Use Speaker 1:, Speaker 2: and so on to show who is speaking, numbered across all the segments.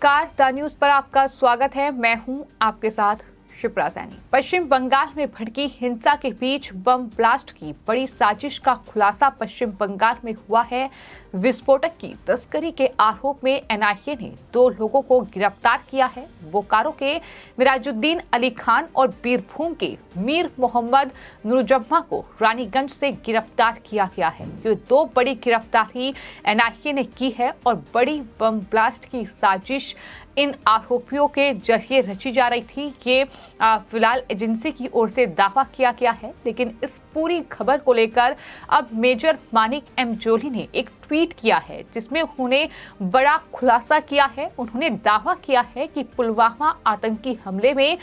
Speaker 1: नमस्कार, the news पर आपका स्वागत है। मैं हूं आपके साथ शिप्रा सैनी। पश्चिम बंगाल में भड़की हिंसा के बीच बम ब्लास्ट की बड़ी साजिश का खुलासा पश्चिम बंगाल में हुआ है। विस्फोटक की तस्करी के आरोप में एनआईए ने 2 लोगों को गिरफ्तार किया है। बोकारो के मिराजुद्दीन अली खान और बीरभूम के मीर मोहम्मद नुरजम्मा को रानीगंज से गिरफ्तार किया गया है। ये 2 बड़ी गिरफ्तारी एनआईए ने की है और बड़ी बम ब्लास्ट की साजिश इन आरोपियों के जरिए रची जा रही थी। ये फिलहाल एजेंसी की ओर से दावा किया गया है, लेकिन इस पूरी खबर को लेकर अब मेजर मानिक एम जोली ने एक ट्वीट किया है, जिसमें उन्होंने बड़ा खुलासा किया है। उन्होंने दावा किया है कि पुलवामा आतंकी हमले में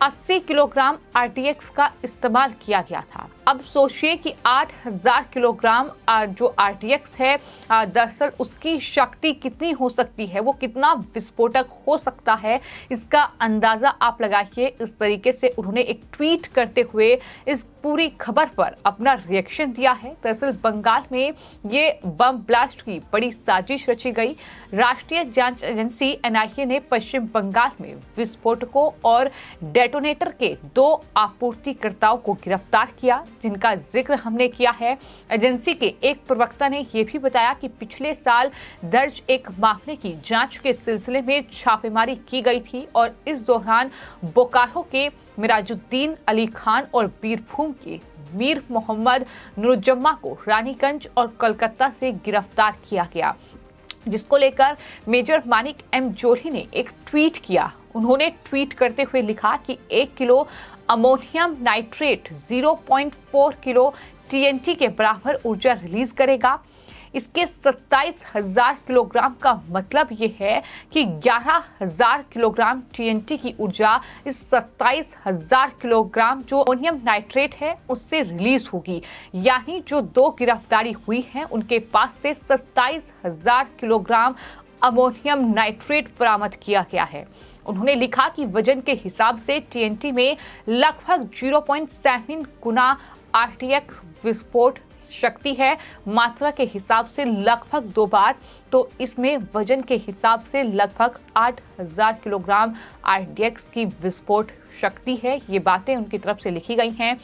Speaker 1: 80 किलोग्राम आरटीएक्स का इस्तेमाल किया गया था। अब सोचिए कि 8000 किलोग्राम जो आरटीएक्स है, दरअसल उसकी शक्ति कितनी हो सकती है, वो कितना विस्फोटक हो सकता है, इसका अंदाजा आप लगाइए। इस तरीके से उन्होंने एक ट्वीट करते हुए इस पूरी खबर पर अपना रिएक्शन दिया है। दरअसल बंगाल में ये बम ब्लास्ट की बड़ी साजिश रची गई। राष्ट्रीय जांच एजेंसी एनआईए ने पश्चिम बंगाल में विस्फोटकों और डेटोनेटर के 2 आपूर्तिकर्ताओं को गिरफ्तार किया, जिनका जिक्र हमने किया है। एजेंसी के एक प्रवक्ता ने यह भी बताया कि पिछले साल दर्ज एक मामले की जांच के सिलसिले में छापेमारी की गई थी और इस दौरान बोकारो के मिराजुद्दीन अली खान और बीरभूम के मीर मोहम्मद नुरजम्मा को रानीगंज और कोलकाता से गिरफ्तार किया गया, जिसको लेकर मेजर मानिक एम जोली ने एक ट्वीट किया। उन्होंने ट्वीट करते हुए लिखा कि 1 kilo ammonium nitrate 0.4 kilo TNT के बराबर ऊर्जा रिलीज करेगा। इसके 27,000 किलोग्राम का मतलब ये है कि 11,000 किलोग्राम टीएनटी की ऊर्जा इस 27,000 किलोग्राम जो अमोनियम नाइट्रेट है उससे रिलीज होगी। यानी जो 2 गिरफ्तारी हुई है उनके पास से 27,000 किलोग्राम अमोनियम नाइट्रेट बरामद किया गया है। उन्होंने लिखा कि वजन के हिसाब से टीएनटी में लगभग 0.7 गुना आरटीएक्स विस्फोट शक्ति है। मात्रा के हिसाब से लगभग 2 बार, तो इसमें वजन के हिसाब से लगभग 8,000 किलोग्राम आरटीएक्स की विस्फोट शक्ति है। ये बातें उनकी तरफ से लिखी गई हैं।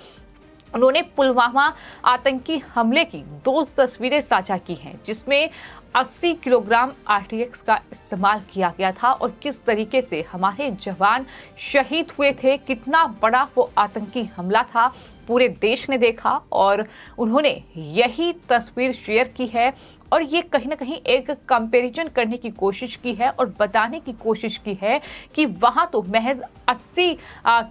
Speaker 1: उन्होंने पुलवामा आतंकी हमले की 2 तस्वीरें साझा की हैं, जिसमें 80 किलोग्राम आरटीएक्स का इस्तेमाल किया गया था और किस तरीके से हमारे जवान शहीद हुए थे। कितना बड़ा वो आतंकी हमला था, पूरे देश ने देखा और उन्होंने यही तस्वीर शेयर की है और ये कहीं ना कहीं एक कंपैरिजन करने की कोशिश की है और बताने की कोशिश की है कि वहां तो महज 80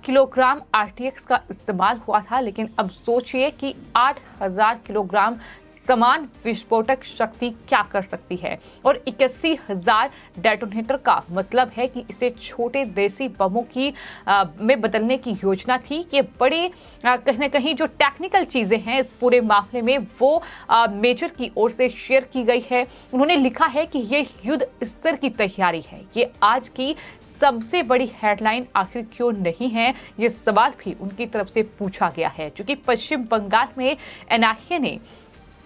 Speaker 1: किलोग्राम आरटीएक्स का इस्तेमाल हुआ था, लेकिन अब सोचिए कि 8,000 किलोग्राम समान विस्फोटक शक्ति क्या कर सकती है। और 81,000 डेटोनेटर का मतलब है कि इसे छोटे देसी बमों की में बदलने की योजना थी। ये बड़े कहीं ना कहीं जो टेक्निकल चीजें हैं इस पूरे मामले में वो मेजर की ओर से शेयर की गई है। उन्होंने लिखा है कि ये युद्ध स्तर की तैयारी है। ये आज की सबसे बड़ी हेडलाइन आखिर क्यों नहीं है, ये सवाल भी उनकी तरफ से पूछा गया है, क्योंकि पश्चिम बंगाल में एनआईए ने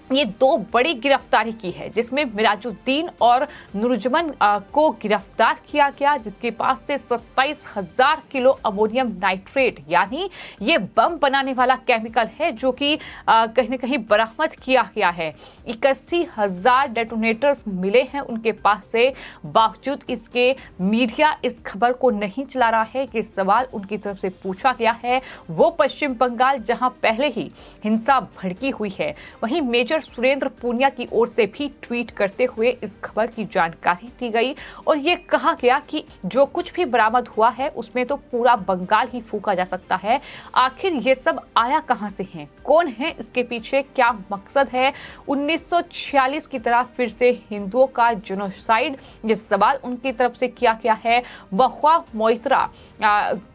Speaker 1: ये 2 बड़ी गिरफ्तारी की है, जिसमें मिराजुद्दीन और नुरजमन को गिरफ्तार किया गया, जिसके पास से 27,000 किलो अमोनियम नाइट्रेट यानी ये बम बनाने वाला केमिकल है, जो कि कहीं न कहीं बरामद किया गया है। 81,000 डेटोनेटर्स मिले हैं उनके पास से। बावजूद इसके मीडिया इस खबर को नहीं चला रहा है। ये सवाल उनकी तरफ से पूछा गया है। वो पश्चिम बंगाल जहां पहले ही हिंसा भड़की हुई है, वहीं मेजर सुरेंद्र पूनिया की ओर से भी ट्वीट करते हुए इस खबर की जानकारी दी गई और ये कहा गया कि जो कुछ भी बरामद हुआ है उसमें तो पूरा बंगाल ही फूंका जा सकता है। आखिर ये सब आया कहां से है, कौन है इसके पीछे, क्या मकसद है। 1946 की तरह फिर से हिंदुओं का जेनोसाइड, ये सवाल उनकी तरफ से किया गया है। बहुआ मोइत्रा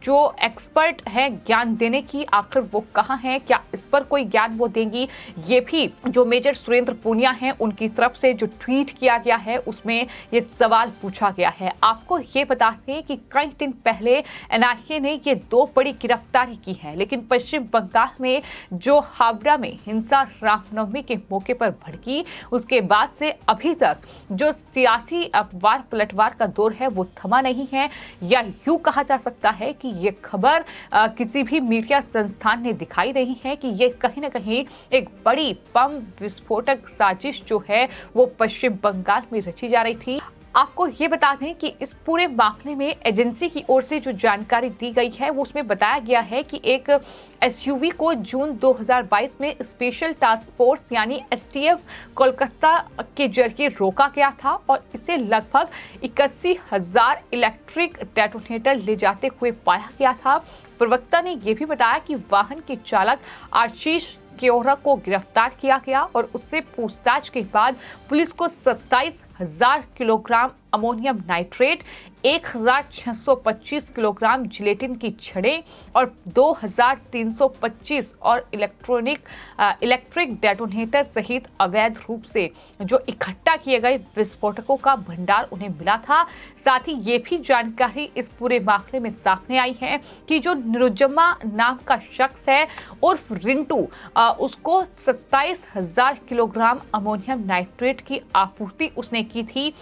Speaker 1: जो एक्सपर्ट है ज्ञान देने की, आखिर वो कहां है, क्या इस पर कोई ज्ञान वो देंगी, ये भी जो मेजर सुरेंद्र पूनिया हैं उनकी तरफ से जो ट्वीट किया गया है उसमें ये सवाल पूछा गया है। आपको ये बता दें कि कई दिन पहले एनआईए ने ये 2 बड़ी गिरफ्तारी की है, लेकिन पश्चिम बंगाल में जो हावड़ा में हिंसा रामनवमी के मौके पर भड़की, उसके बाद से अभी तक जो सियासी अपवार पलटवार का दौर है वो थमा नहीं है, या यूं कहा जा सकता है कि ये खबर किसी भी मीडिया संस्थान ने दिखाई नहीं है कि ये कहीं ना कहीं एक बड़ी बम विस्फोटक साजिश जो है वो पश्चिम बंगाल में रची जा रही थी। आपको ये बता दें कि इस पूरे मामले में एजेंसी की ओर से जो जानकारी दी गई है वो उसमें बताया गया है कि एक एसयूवी को जून 2022 में स्पेशल टास्क फोर्स यानी एसटीएफ कोलकाता के जरिए रोका गया था और इसे लगभग 81,000 इलेक्ट्रिक डेटोनेटर ले जाते हुए पाया गया था। प्रवक्ता ने यह भी बताया कि वाहन के चालक आशीष क्योरा को गिरफ्तार किया गया और उससे पूछताछ के बाद पुलिस को 27,000 kilogram ammonium nitrate, 1,625 kilogram gelatin की छड़ें और 2,325 और इलेक्ट्रिक डेटोनेटर सहित अवैध रूप से जो इकट्ठा किए गए विस्फोटकों का भंडार उन्हें मिला था। साथ ही ये भी जानकारी इस पूरे मामले में सामने आई है कि जो निरुजम्मा नाम का शख्स है उर्फ रिंटू, उसको 27,000 किलोग्राम अमोनियम नाइट्रेट की आपूर्ति उसने की थी,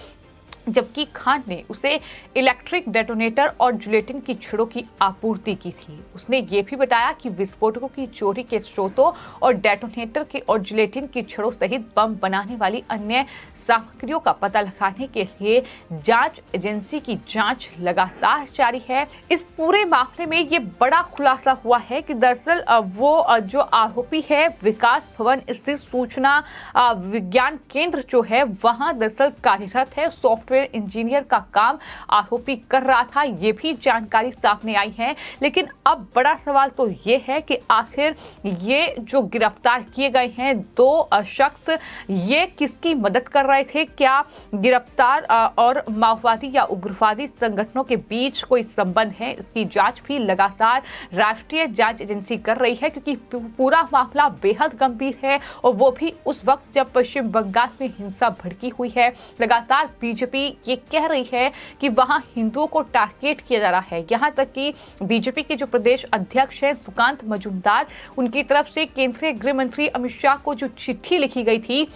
Speaker 1: जबकि खान ने उसे इलेक्ट्रिक डेटोनेटर और जिलेटिन की छड़ों की आपूर्ति की थी। उसने ये भी बताया कि विस्फोटकों की चोरी के स्रोतों और डेटोनेटर के और जिलेटिन की छड़ों सहित बम बनाने वाली अन्य सामग्रियों का पता लगाने के लिए जांच एजेंसी की जांच लगातार जारी है। इस पूरे मामले में ये बड़ा खुलासा हुआ है कि दरअसल वो जो आरोपी है विकास भवन स्थित सूचना विज्ञान केंद्र जो है वहां दरअसल कार्यरत है, सॉफ्टवेयर इंजीनियर का काम आरोपी कर रहा था, ये भी जानकारी सामने आई है। लेकिन अब बड़ा सवाल तो ये है कि आखिर ये जो गिरफ्तार किए गए हैं 2 शख्स ये किसकी मदद कर रहे थे? क्या गिरफ्तार और माओवादी या उग्रवादी संगठनों के बीच कोई संबंध है? इसकी जांच भी लगातार राष्ट्रीय जांच एजेंसी कर रही है, क्योंकि पूरा मामला बेहद गंभीर है और वो भी उस वक्त जब पश्चिम बंगाल में हिंसा भड़की हुई है। लगातार बीजेपी ये कह रही है कि वहां हिंदुओं को टारगेट किया जा रहा है। यहां तक कि बीजेपी के जो प्रदेश अध्यक्ष है सुकांत मजूमदार, उनकी तरफ से केंद्रीय गृह मंत्री अमित शाह को जो चिट्ठी लिखी गई थी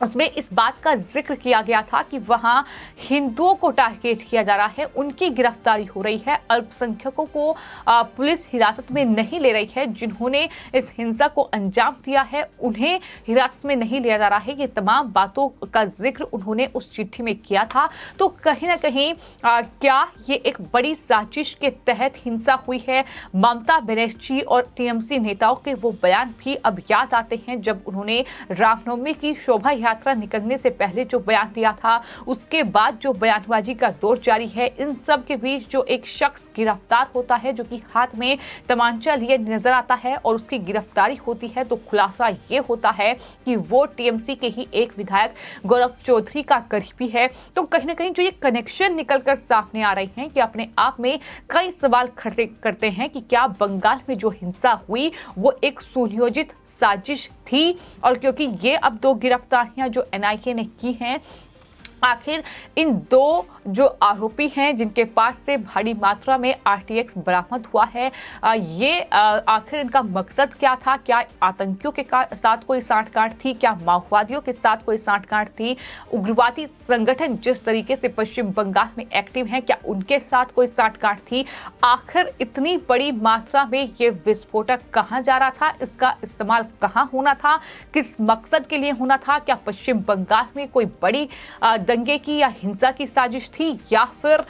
Speaker 1: उसमें इस बात का जिक्र किया गया था कि वहां हिंदुओं को टारगेट किया जा रहा है, उनकी गिरफ्तारी हो रही है, अल्पसंख्यकों को पुलिस हिरासत में नहीं ले रही है, जिन्होंने इस हिंसा को अंजाम दिया है उन्हें हिरासत में नहीं लिया जा रहा है। ये तमाम बातों का जिक्र उन्होंने उस चिट्ठी में किया था। तो कहीं ना कहीं क्या ये एक बड़ी साजिश के तहत हिंसा हुई है? ममता बनर्जी और टीएमसी नेताओं के वो बयान भी अब याद आते हैं जब उन्होंने रामनवमी की शोभा यात्रा निकलने से पहले जो बयान दिया था, उसके बाद जो बयानबाजी का दौर जारी है। इन सब के बीच जो एक शख्स गिरफ्तार होता है जो कि हाथ में तमांचा लिए नजर आता है और उसकी गिरफ्तारी होती है, तो खुलासा ये होता है कि वो टीएमसी के ही एक विधायक गौरव चौधरी का करीबी है। तो कहीं ना कहीं जो ये कनेक्शन निकलकर सामने आ रहे हैं कि अपने आप में कई सवाल खड़े करते हैं कि क्या बंगाल में जो हिंसा हुई वो एक सुनियोजित साजिश थी? और क्योंकि ये अब 2 गिरफ्तारियां जो एनआईए ने की हैं, आखिर इन 2 जो आरोपी हैं जिनके पास से भारी मात्रा में आरटीएक्स बरामद हुआ है, ये आखिर इनका मकसद क्या था? क्या आतंकियों के साथ कोई साठगांठ थी? क्या माओवादियों के साथ कोई साठगांठ थी? उग्रवादी संगठन जिस तरीके से पश्चिम बंगाल में एक्टिव हैं, क्या उनके साथ कोई साठगांठ थी? आखिर इतनी बड़ी मात्रा में ये विस्फोटक कहां जा रहा था? इसका इस्तेमाल कहां होना था? किस मकसद के लिए होना था? क्या पश्चिम बंगाल में कोई बड़ी दंगे की या हिंसा की साजिश थी या फिर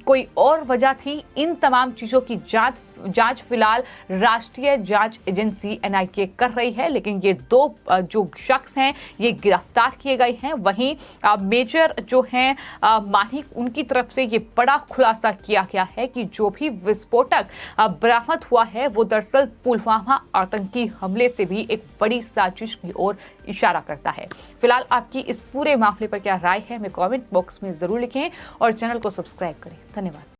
Speaker 1: कोई और वजह थी? इन तमाम चीजों की जांच फिलहाल राष्ट्रीय जांच एजेंसी एनआईए कर रही है। लेकिन ये 2 जो शख्स हैं ये गिरफ्तार किए गए हैं। वहीं मेजर जो हैं मानिक, उनकी तरफ से ये बड़ा खुलासा किया गया है कि जो भी विस्फोटक बरामद हुआ है वो दरअसल पुलवामा आतंकी हमले से भी एक बड़ी साजिश की ओर इशारा करता है। फिलहाल आपकी इस पूरे मामले पर क्या राय है, हमें कमेंट बॉक्स में जरूर लिखें और चैनल को सब्सक्राइब करें। धन्यवाद।